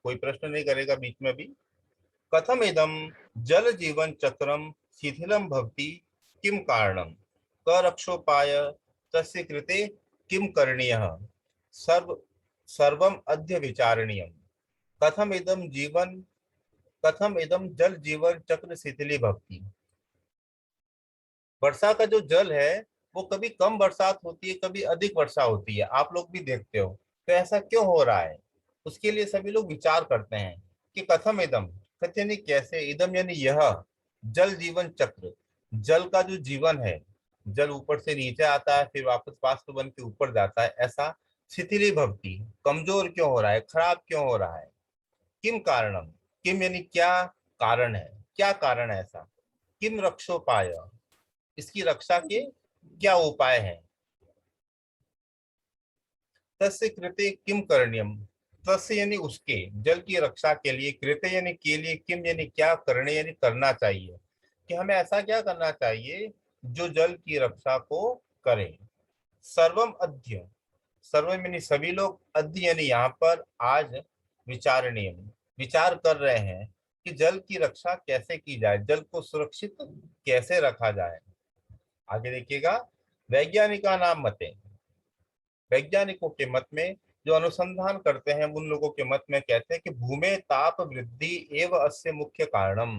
कोई प्रश्न नहीं करेगा बीच में भी। कथम इदम जल जीवन चक्रम शिथिलम भवति किम कारणम क रक्षोपाय तस्य कृते किम करणीयः सर्व सर्वम अद्य विचारणीयम। कथम इदम जीवन कथम इदम जल जीवन चक्र शिथिली भवति। वर्षा का जो जल है वो कभी कम बरसात होती है, कभी अधिक वर्षा होती है, आप लोग भी देखते हो। तो ऐसा क्यों हो रहा है, उसके लिए सभी लोग विचार करते हैं कि कथम इदम, कथ्य यानी कैसे, इदम यानी यह, जल जीवन चक्र, जल का जो जीवन है, जल ऊपर से नीचे आता है फिर वापस वाष्प बन के ऊपर जाता है, ऐसा शिथिली भवती, कमजोर क्यों हो रहा है, खराब क्यों हो रहा है। किम कारणम, किम यानी क्या कारण है, क्या कारण है ऐसा। किम रक्षोपाय, इसकी रक्षा के क्या उपाय हैं। तस्य कृते किम करणीयम, तस्य यानी उसके, जल की रक्षा के लिए, कृते यानी के लिए, किम यानी क्या, करने यानी करना चाहिए, कि हमें ऐसा क्या करना चाहिए जो जल की रक्षा को करे। सर्वम अद्य, सर्वम यानी सभी लोग, अद्य यानी यहाँ पर आज, विचारणीय, विचार कर रहे हैं कि जल की रक्षा कैसे की जाए, जल को सुरक्षित कैसे रखा जाए। आगे देखिएगा, वैज्ञानिका नाम मते, वैज्ञानिकों के मत में, जो अनुसंधान करते हैं उन लोगों के मत में कहते हैं कि भूमि ताप वृद्धि एवं अस्य मुख्य कारणम।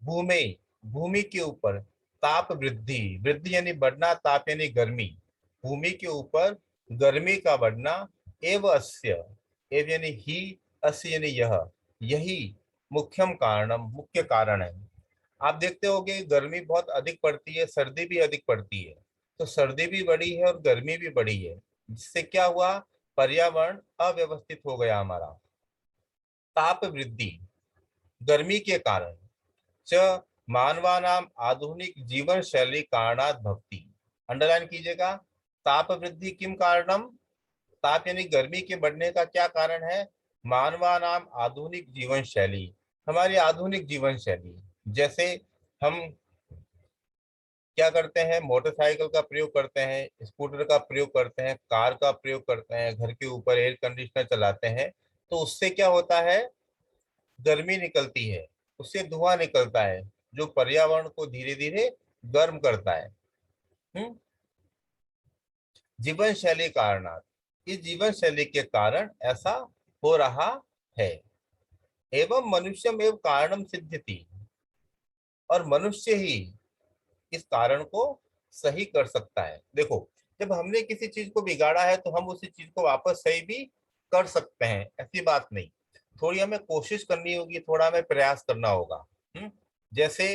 भूमि, भूमि के ऊपर ताप वृद्धि, वृद्धि यानी बढ़ना, ताप यानी गर्मी, भूमि के ऊपर गर्मी का बढ़ना, एवं अस्य, एव यानी ही, अस्य यानी यह, यही मुख्यम कारणम, मुख्य कारण है। आप देखते होंगे गर्मी बहुत अधिक पड़ती है, सर्दी भी अधिक पड़ती है, तो सर्दी भी बढ़ी है और गर्मी भी बढ़ी है, जिससे क्या हुआ, पर्यावरण अव्यवस्थित हो गया हमारा। ताप वृद्धि, गर्मी के कारण, च मानवानाम आधुनिक जीवन शैली कारणात भवति, अंडरलाइन कीजिएगा। ताप वृद्धि किम कारणम, ताप यानी गर्मी के बढ़ने का क्या कारण है, मानवानाम आधुनिक जीवन शैली, हमारी आधुनिक जीवन शैली, जैसे हम क्या करते हैं, मोटरसाइकिल का प्रयोग करते हैं, स्कूटर का प्रयोग करते हैं, कार का प्रयोग करते हैं, घर के ऊपर एयर कंडीशनर चलाते हैं, तो उससे क्या होता है, गर्मी निकलती है, उससे धुआं निकलता है, जो पर्यावरण को धीरे धीरे गर्म करता है। हम्म जीवन शैली कारणात, इस जीवन शैली के कारण ऐसा हो रहा है। एवं मनुष्यम एवं कारणम सिद्ध्यति, और मनुष्य ही इस कारण को सही कर सकता है। देखो, जब हमने किसी चीज को बिगाड़ा है तो हम उसी चीज को वापस सही भी कर सकते हैं, ऐसी बात नहीं। थोड़ी हमें कोशिश करनी होगी, थोड़ा हमें प्रयास करना होगा। जैसे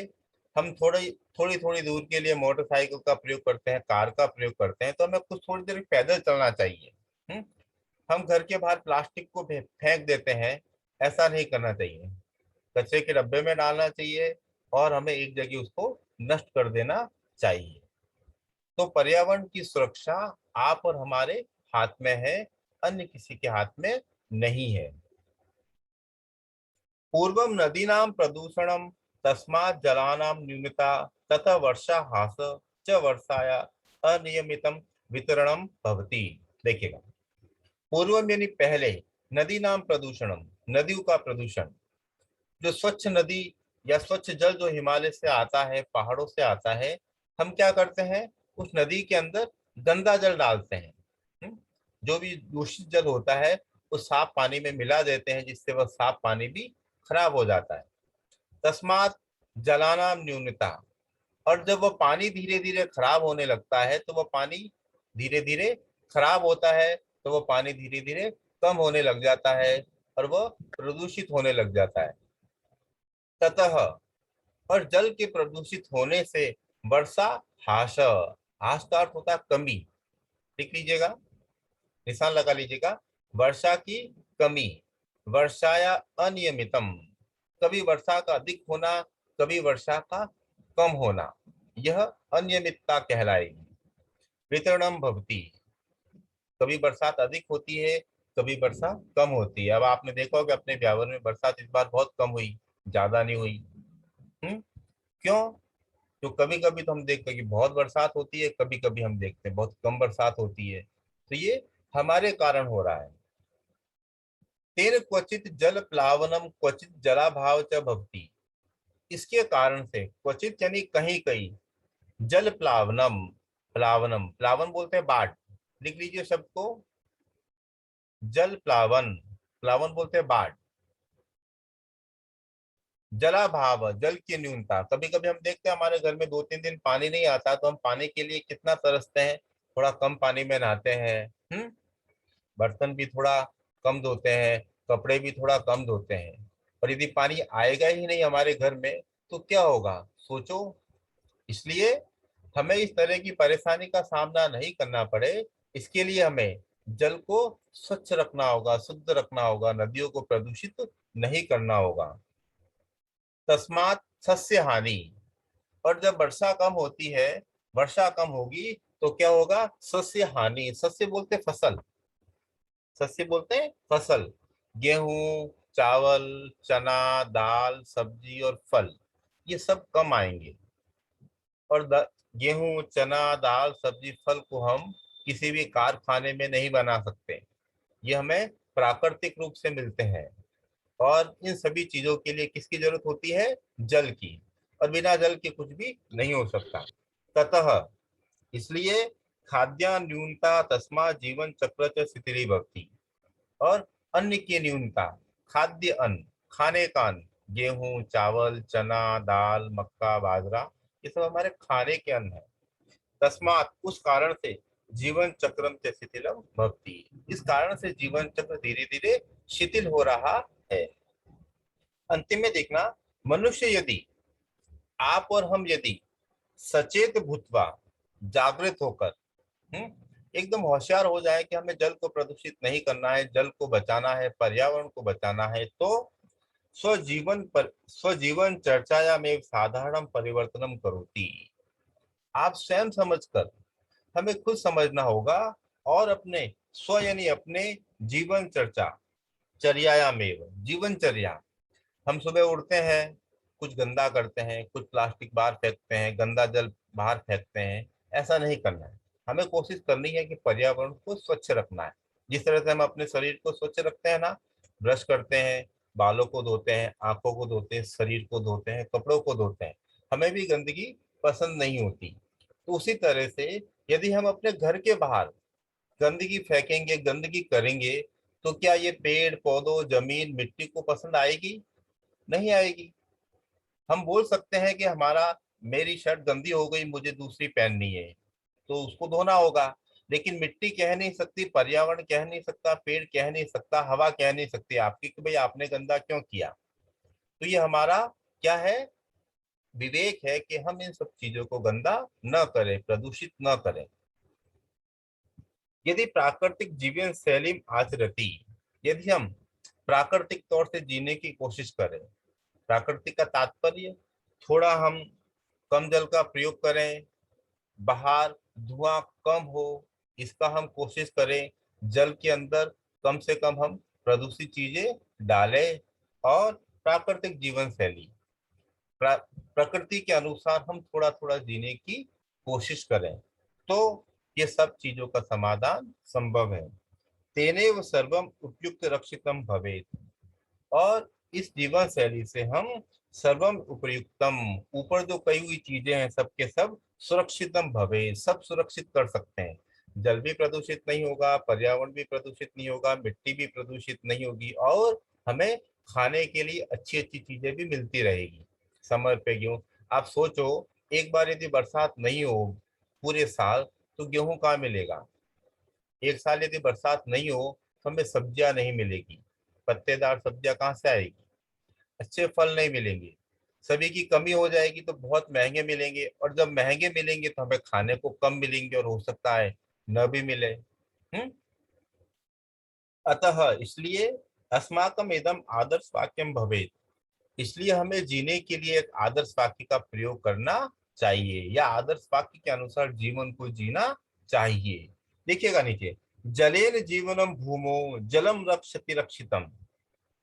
हम थोड़ी थोड़ी थोड़ी दूर के लिए मोटरसाइकिल का प्रयोग करते हैं, कार का प्रयोग करते हैं, तो हमें कुछ थोड़ी देर पैदल चलना चाहिए। हम्म हम घर के बाहर प्लास्टिक को फेंक देते हैं, ऐसा नहीं करना चाहिए, कचरे के डब्बे में डालना चाहिए और हमें एक जगह उसको नष्ट कर देना चाहिए। तो पर्यावरण की सुरक्षा आप और हमारे हाथ में है, अन्य किसी के हाथ में नहीं है। पूर्वम नदीनां प्रदूषणम तस्मात् जलानां न्यूनता तथा वर्षा ह्रास च वर्षाया अनियमितम वितरणम भवति। देखिएगा, पूर्वम यानी पहले, नदी नाम प्रदूषणम, नदियों का प्रदूषण, जो स्वच्छ नदी या स्वच्छ जल जो हिमालय से आता है, पहाड़ों से आता है, हम क्या करते हैं, उस नदी के अंदर गंदा जल डालते हैं। जो भी दूषित जल होता है उस साफ पानी में मिला देते हैं, जिससे वह साफ पानी भी खराब हो जाता है। तस्मात जलाना न्यूनता, और जब वह पानी धीरे धीरे खराब होने लगता है तो वह पानी धीरे धीरे खराब होता है, तो वह पानी धीरे धीरे कम होने लग जाता है और वह प्रदूषित होने लग जाता है। ततः, और जल के प्रदूषित होने से वर्षा हास, हास का अर्थ होता है कमी, लिख लीजिएगा, निशान लगा लीजिएगा, वर्षा की कमी, वर्षाया अनियमितम, कभी वर्षा का अधिक होना, कभी वर्षा का कम होना, यह अनियमितता कहलाएगी। वितरणम भवती, कभी बरसात अधिक होती है, कभी वर्षा कम होती है। अब आपने देखा होगा अपने ब्यावर में बरसात इस बार बहुत कम हुई, ज्यादा नहीं हुई। क्यों, तो कभी कभी तो हम देखते हैं कि बहुत बरसात होती है, कभी कभी हम देखते हैं बहुत कम बरसात होती है। तो ये हमारे कारण हो रहा है। तेन क्वचित जल प्लावनम क्वचित जलाभाव च भवति। इसके कारण से क्वचित यानी कहीं कहीं, जल प्लावनम, प्लावनम प्लावन बोलते हैं बाढ़, लिख लीजिए शब्द को, जल प्लावन, प्लावन बोलते हैं बाढ़। जलाभाव, जल की न्यूनता, कभी कभी हम देखते हैं हमारे घर में 2-3 दिन पानी नहीं आता तो हम पानी के लिए कितना तरसते हैं, थोड़ा कम पानी में नहाते हैं, बर्तन भी थोड़ा कम धोते हैं, कपड़े भी थोड़ा कम धोते हैं। और यदि पानी आएगा ही नहीं हमारे घर में तो क्या होगा, सोचो। इसलिए हमें इस तरह की परेशानी का सामना नहीं करना पड़े, इसके लिए हमें जल को स्वच्छ रखना होगा, शुद्ध रखना होगा, नदियों को प्रदूषित नहीं करना होगा। तस्मात सस्य हानि। और जब वर्षा कम होती है, वर्षा कम होगी तो क्या होगा, सस्य हानि। सस्य बोलते फसल, सस्य बोलते हैं फसल, गेहूं, चावल, चना, दाल, सब्जी और फल, ये सब कम आएंगे। और गेहूं, चना, दाल, सब्जी, फल को हम किसी भी कारखाने में नहीं बना सकते, ये हमें प्राकृतिक रूप से मिलते हैं। और इन सभी चीजों के लिए किसकी जरूरत होती है, जल की। और बिना जल के कुछ भी नहीं हो सकता। ततः, इसलिए खाद्य न्यूनता तस्मा जीवन चक्र च शिथिली भवति। और अन्न की न्यूनता, खाद्य अन्न, खाने का अन्न, गेहूं, चावल, चना, दाल, मक्का, बाजरा, ये सब हमारे खाने के अन्न है। तस्मात, उस कारण से, जीवन चक्रम से शिथिलम भवति, इस कारण से जीवन चक्र धीरे धीरे शिथिल हो रहा है। अंतिम में देखना, मनुष्य यदि, आप और हम यदि सचेत भूतवा, जागृत होकर, एकदम होशियार हो जाए कि हमें जल को प्रदूषित नहीं करना है, जल को बचाना है, पर्यावरण को बचाना है, तो स्वजीवन चर्चाया में साधारण परिवर्तनम करोति। आप स्वयं समझकर, हमें खुद समझना होगा, और अपने स्व यानी अपने जीवन चर्चा, चर्यायामेव, जीवनचर्या, हम सुबह उठते हैं, कुछ गंदा करते हैं, कुछ प्लास्टिक बाहर फेंकते हैं, गंदा जल बाहर फेंकते हैं, ऐसा नहीं करना है। हमें कोशिश करनी है कि पर्यावरण को स्वच्छ रखना है। जिस तरह से हम अपने शरीर को स्वच्छ रखते हैं ना, ब्रश करते हैं, बालों को धोते हैं, आंखों को धोते हैं, शरीर को धोते हैं, कपड़ों को धोते हैं, हमें भी गंदगी पसंद नहीं होती। तो उसी तरह से यदि हम अपने घर के बाहर गंदगी फेंकेंगे, गंदगी करेंगे, तो क्या ये पेड़ पौधों, जमीन, मिट्टी को पसंद आएगी? नहीं आएगी। हम बोल सकते हैं कि हमारा, मेरी शर्ट गंदी हो गई, मुझे दूसरी पहननी है, तो उसको धोना होगा। लेकिन मिट्टी कह नहीं सकती, पर्यावरण कह नहीं सकता, पेड़ कह नहीं सकता, हवा कह नहीं सकती आपकी कि भाई आपने गंदा क्यों किया। तो ये हमारा क्या है, विवेक है कि हम इन सब चीजों को गंदा न करें, प्रदूषित न करें। यदि प्राकृतिक जीवन शैली आचरती, यदि हम प्राकृतिक तौर से जीने की कोशिश करें, प्राकृतिक का तात्पर्य, थोड़ा हम कम जल का प्रयोग करें, बाहर धुआं कम हो, इसका हम कोशिश करें, जल के अंदर कम से कम हम प्रदूषित चीजें डालें, और प्राकृतिक जीवन शैली, प्रकृति के अनुसार हम थोड़ा थोड़ा जीने की कोशिश करें, तो ये सब चीजों का समाधान संभव है। तेनेव सर्वम उपयुक्त रक्षितम भवेत। और इस जीवन शैली से हम सर्वम उपयुक्तम, ऊपर जो कही हुई चीजें हैं सबके सब सुरक्षितम भवे, सब सुरक्षित कर सकते हैं। जल भी प्रदूषित नहीं होगा, पर्यावरण भी प्रदूषित नहीं होगा, मिट्टी भी प्रदूषित नहीं होगी, और हमें खाने के लिए अच्छी अच्छी चीजें भी मिलती रहेगी समय पे। गेहूं, आप सोचो, एक बार यदि बरसात नहीं हो पूरे साल, तो गेहूं कहाँ मिलेगा। एक साल यदि बरसात नहीं हो तो हमें सब्जियां नहीं मिलेगी, पत्तेदार सब्जियां कहाँ से आएगी, अच्छे फल नहीं मिलेंगे, सभी की कमी हो जाएगी तो बहुत महंगे मिलेंगे, और जब महंगे मिलेंगे तो हमें खाने को कम मिलेंगे, और हो सकता है न भी मिले। अतः, इसलिए अस्माकम इदम आदर्श वाक्यम भवेत, इसलिए हमें जीने के लिए एक आदर्श वाक्य का प्रयोग करना चाहिए, या आदर्श वाक्य के अनुसार जीवन को जीना चाहिए। देखिएगा नीचे, जलेन जीवनम भूमो जलम रक्षति रक्षितम।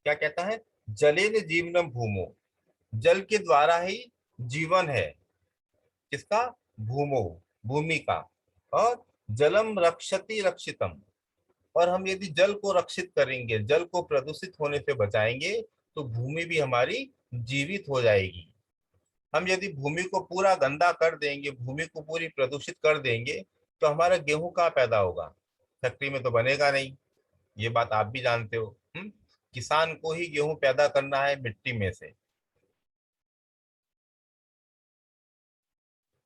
क्या कहता है, जलेन जीवनम भूमो, जल के द्वारा ही जीवन है, किसका, भूमो, भूमि का, और जलम रक्षति रक्षितम, और हम यदि जल को रक्षित करेंगे, जल को प्रदूषित होने से बचाएंगे, तो भूमि भी हमारी जीवित हो जाएगी। हम यदि भूमि को पूरा गंदा कर देंगे, भूमि को पूरी प्रदूषित कर देंगे, तो हमारा गेहूं कहाँ पैदा होगा? फैक्ट्री में तो बनेगा नहीं। ये बात आप भी जानते हो। किसान को ही गेहूं पैदा करना है मिट्टी में से।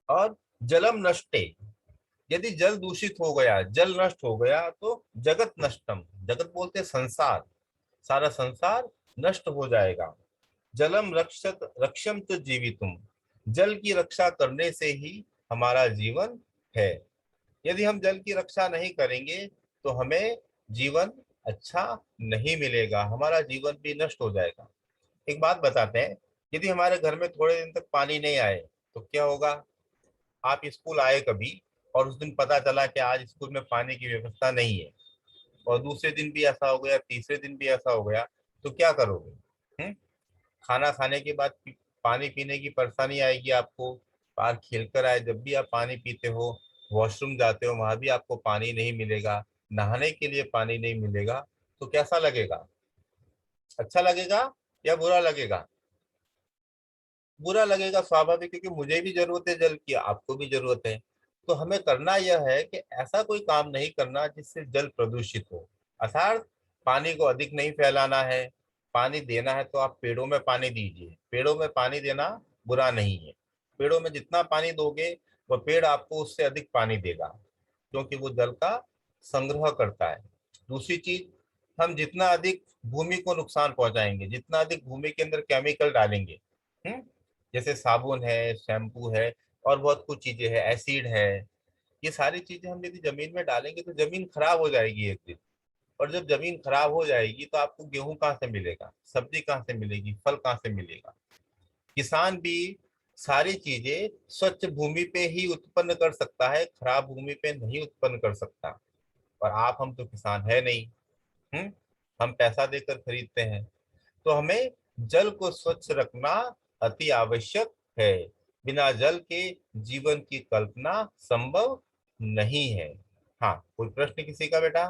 और जलम नष्टे, यदि जल दूषित हो गया, जल नष्ट हो गया, तो जगत नष्टम, जगत बोलते हैं संसार, सारा संसार नष्ट हो जाएगा। जलम रक्षत रक्षम तो जीवितुम, जल की रक्षा करने से ही हमारा जीवन है। यदि हम जल की रक्षा नहीं करेंगे, तो हमें जीवन अच्छा नहीं मिलेगा, हमारा जीवन भी नष्ट हो जाएगा। एक बात बताते हैं, यदि हमारे घर में थोड़े दिन तक पानी नहीं आए, तो क्या होगा? आप स्कूल आए कभी, और उस दिन पता चला कि आज स्कूल में पानी की व्यवस्था नहीं है, और दूसरे दिन भी ऐसा हो गया, तीसरे दिन भी ऐसा हो गया, तो क्या करोगे? खाना खाने के बाद पानी पीने की परेशानी आएगी आपको। बाहर खेल कर आए, जब भी आप पानी पीते हो, वॉशरूम जाते हो, वहां भी आपको पानी नहीं मिलेगा, नहाने के लिए पानी नहीं मिलेगा, तो कैसा लगेगा? अच्छा लगेगा या बुरा लगेगा? बुरा लगेगा, स्वाभाविक, क्योंकि मुझे भी जरूरत है जल की, आपको भी जरूरत है। तो हमें करना यह है कि ऐसा कोई काम नहीं करना जिससे जल प्रदूषित हो। अर्थात पानी को अधिक नहीं फैलाना है। पानी देना है तो आप पेड़ों में पानी दीजिए, पेड़ों में पानी देना बुरा नहीं है। पेड़ों में जितना पानी दोगे, वह पेड़ आपको उससे अधिक पानी देगा, क्योंकि वो जल का संग्रह करता है। दूसरी चीज, हम जितना अधिक भूमि को नुकसान पहुंचाएंगे, जितना अधिक भूमि के अंदर केमिकल डालेंगे, हम्म जैसे साबुन है, शैम्पू है, और बहुत कुछ चीजें है, एसिड है, ये सारी चीजें हम यदि जमीन में डालेंगे, तो जमीन खराब हो जाएगी एक दिन। और जब जमीन खराब हो जाएगी, तो आपको गेहूं कहाँ से मिलेगा, सब्जी कहाँ से मिलेगी, फल कहाँ से मिलेगा? किसान भी सारी चीजें स्वच्छ भूमि पे ही उत्पन्न कर सकता है, खराब भूमि पे नहीं उत्पन्न कर सकता। और आप हम तो किसान है नहीं। हम्म हम पैसा देकर खरीदते हैं। तो हमें जल को स्वच्छ रखना अति आवश्यक है। बिना जल के जीवन की कल्पना संभव नहीं है। हाँ, कोई प्रश्न किसी का बेटा?